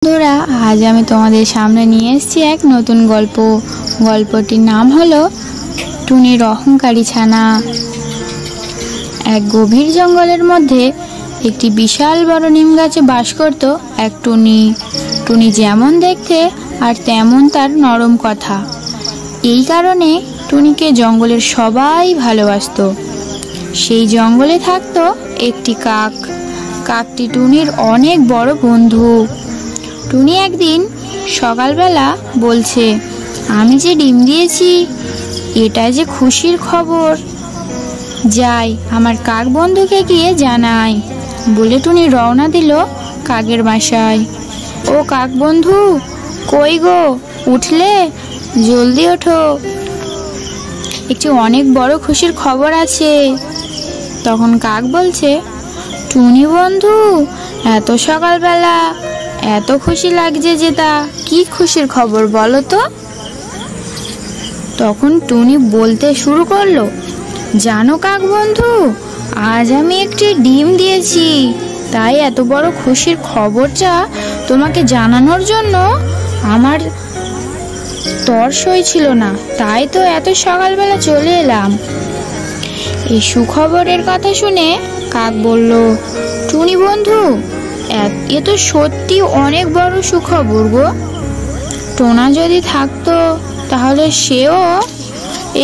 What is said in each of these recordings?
বন্ধুরা, আজ আমি তোমাদের সামনে নিয়ে এসেছি এক নতুন গল্প। গল্পটির নাম হলো টুনির অহংকারী ছানা। এক গভীর জঙ্গলের মধ্যে একটি বিশাল বড় নিম গাছে বাস করত এক টুনি। টুনি যেমন দেখতে আর তেমন তার নরম কথা। এই কারণে টুনিকে জঙ্গলের সবাই ভালোবাসতো। সেই জঙ্গলে থাকতো একটি কাক। কাকটি টুনির অনেক বড় বন্ধু। টুনি একদিন সকালবেলা বলছে, আমি যে ডিম দিয়েছি, এটা যে খুশির খবর। যাই আমার কাক বন্ধুকে গিয়ে জানাই বলে টুনি রওনা দিল কাকের বাসায়। ও কাক বন্ধু, কই গো, উঠলে? জলদি ওঠো, একটু অনেক বড় খুশির খবর আছে। তখন কাক বলছে, টুনি বন্ধু, এত সকালবেলা এত খুশি লাগছে যে, তা কি খুশির খবর বলো তো? তখন টুনি বলতে শুরু করলো, জানো কাক বন্ধু, আজ আমি একটি ডিম দিয়েছি, তাই এত বড় খুশির খবরটা তোমাকে জানানোর জন্য আমার তর সইছিল না, তাই তো এত সকালবেলা চলে এলাম। এই সুখবরের কথা শুনে কাক বলল, টুনি বন্ধু, এ তো সত্যি অনেক বড় সুখবর গো। টোনা যদি থাকতো তাহলে সেও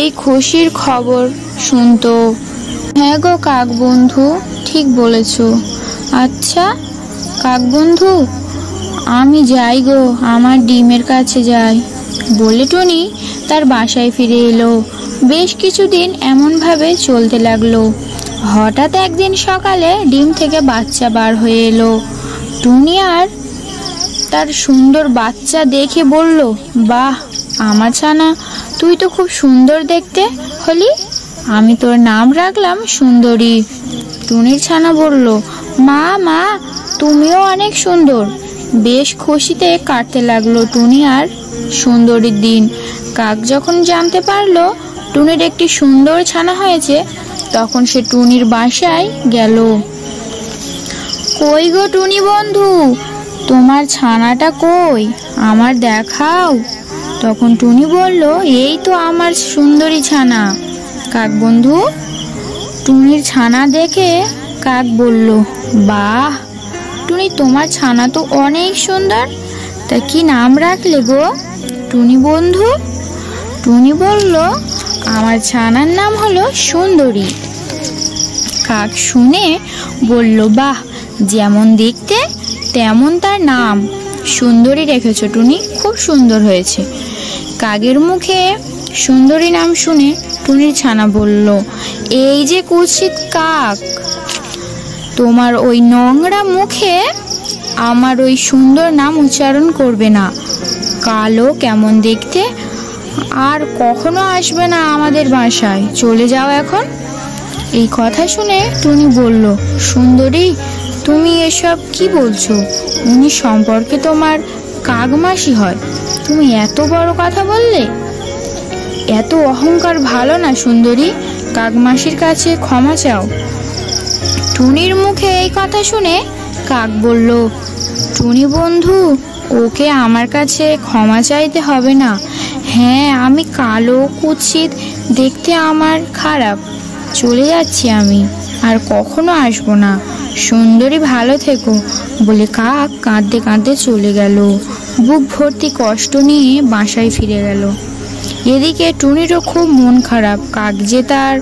এই খুশির খবর শুনতো। হ্যাঁ গো কাক বন্ধু, ঠিক বলেছ। আচ্ছা কাক বন্ধু, আমি যাই গো, আমার ডিমের কাছে যাই বলে টুনি তার বাসায় ফিরে এলো। বেশ কিছুদিন এমনভাবে চলতে লাগলো। হঠাৎ একদিন সকালে ডিম থেকে বাচ্চা বার হয়ে এলো। টুনি আর তার সুন্দর বাচ্চা দেখে বলল, বাহ আমার ছানা, তুই তো খুব সুন্দর দেখতে হলি, আমি তোর নাম রাখলাম সুন্দরী। টুনির ছানা বলল, মা মা, তুমিও অনেক সুন্দর। বেশ খুশিতে কাটতে লাগলো টুনি আর সুন্দরীর দিন। কাক যখন জানতে পারলো টুনির একটি সুন্দর ছানা হয়েছে, তখন সে টুনির বাসায় গেল। কই গো টুনি বন্ধু, তোমার ছানাটা কই, আমার দেখাও। তখন টুনি বলল, এই তো আমার সুন্দরী ছানা। কাক বন্ধু টুনির ছানা দেখে কাক বলল, বাহ টুনি, তোমার ছানা তো অনেক সুন্দর, তা কি নাম রাখলে গো টুনি বন্ধু? টুনি বলল, আমার ছানার নাম হলো সুন্দরী। কাক শুনে বলল, বাহ, যেমন দেখতে তেমন তার নাম, সুন্দরী রেখেছ টুনি, খুব সুন্দর হয়েছে। কাকের মুখে সুন্দরী নাম শুনে টুনির ছানা বলল, এই যে কুৎসিত কাক, তোমার ওই নোংরা মুখে আমার ওই সুন্দর নাম উচ্চারণ করবে না। কালো কেমন দেখতে, আর কখনো আসবে না আমাদের বাসায়, চলে যাও এখন। এই কথা শুনে টুনি বলল, সুন্দরী তুমি এসব কি বলছো? উনি সম্পর্কে তোমার কাকমাসি হয়, তুমি এত বড় কথা বললে? এত অহংকার ভালো না সুন্দরী, কাকমাসির কাছে ক্ষমা চাও। টুনির মুখে এই কথা শুনে কাক বলল, টুনি বন্ধু, ওকে আমার কাছে ক্ষমা চাইতে হবে না। হ্যাঁ, আমি কালো কুৎসিত দেখতে, আমার খারাপ, চলে যাচ্ছি আমি, আর কখনো আসবো না। সুন্দরী ভালো থেকো বলে কাক কাঁদতে কাঁদতে চলে গেল। বুক ভর্তি কষ্ট নিয়ে বাসায় ফিরে গেল। এদিকে টুনিরও খুব মন খারাপ। কাক যে তার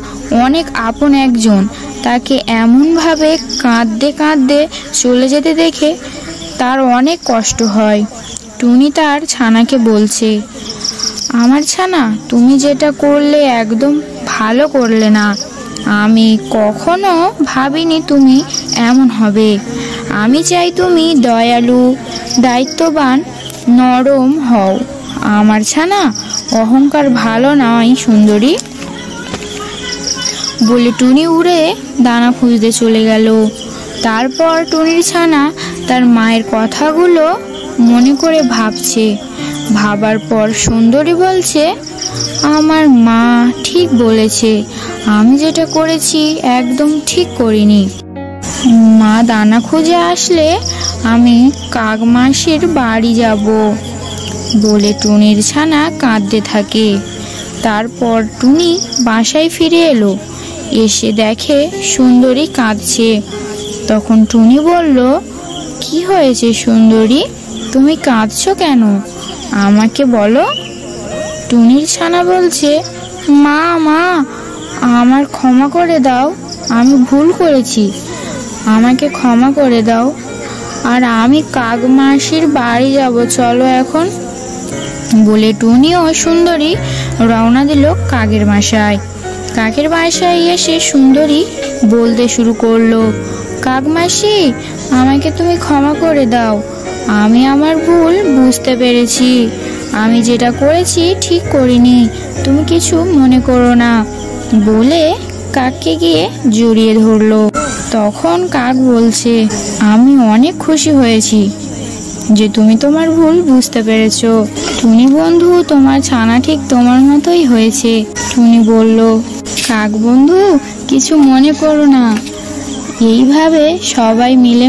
অনেক আপন একজন, তাকে এমনভাবে কাঁদতে কাঁদতে চলে যেতে দেখে তার অনেক কষ্ট হয়। টুনি তার ছানাকে বলছে, আমার ছানা, তুমি যেটা করলে একদম ভালো করলে না। আমি কখনো ভাবিনি তুমি এমন হবে। আমি চাই তুমি দয়ালু, দায়িত্ববান, নরম হও। আমার ছানা, অহংকার ভালো নয় সুন্দরী বলে টুনি উড়ে দানা খুঁজতে চলে গেল। তারপর টুনির ছানা তার মায়ের কথাগুলো মনে করে ভাবছে। ভাবার পর সুন্দরী বলছে, আমার মা ঠিক বলেছে, আমি যেটা করেছি একদম ঠিক করিনি। মা দানা খুঁজে আসলে আমি কাক মাসির বাড়ি যাব বলে টুনির ছানা কাঁদতে থাকে। তারপর টুনি বাসায় ফিরে এলো, এসে দেখে সুন্দরী কাঁদছে। তখন টুনি বলল, কি হয়েছে সুন্দরী, তুমি কাঁদছো কেন, আমাকে বলো। টুনির ছানা বলছে, মা মা আমার ক্ষমা করে দাও, আমি ভুল করেছি, আমাকে ক্ষমা করে দাও, আর আমি কাক মাসির বাড়ি যাব, চলো এখন। বলে টুনি ও সুন্দরী রওনা দিল কাকের বাসায়। কাকের বাসায় এসে সুন্দরী বলতে শুরু করলো, কাক মাসি আমাকে তুমি ক্ষমা করে দাও, আমি আমার ভুল বুঝতে পেরেছি, আমি যেটা করেছি ঠিক করিনি, তুমি কিছু মনে করো না বলে কাককে গিয়ে জড়িয়ে ধরলো। তখন কাক বলছে, আমি অনেক খুশি হয়েছি যে তুমি তোমার ভুল বুঝতে পেরেছো। টুনি বন্ধু, তোমার ছানা ঠিক তোমার মতোই হয়েছে। টুনি বলল, কাক বন্ধু কিছু মনে করো না। এইভাবে সবাই মিলে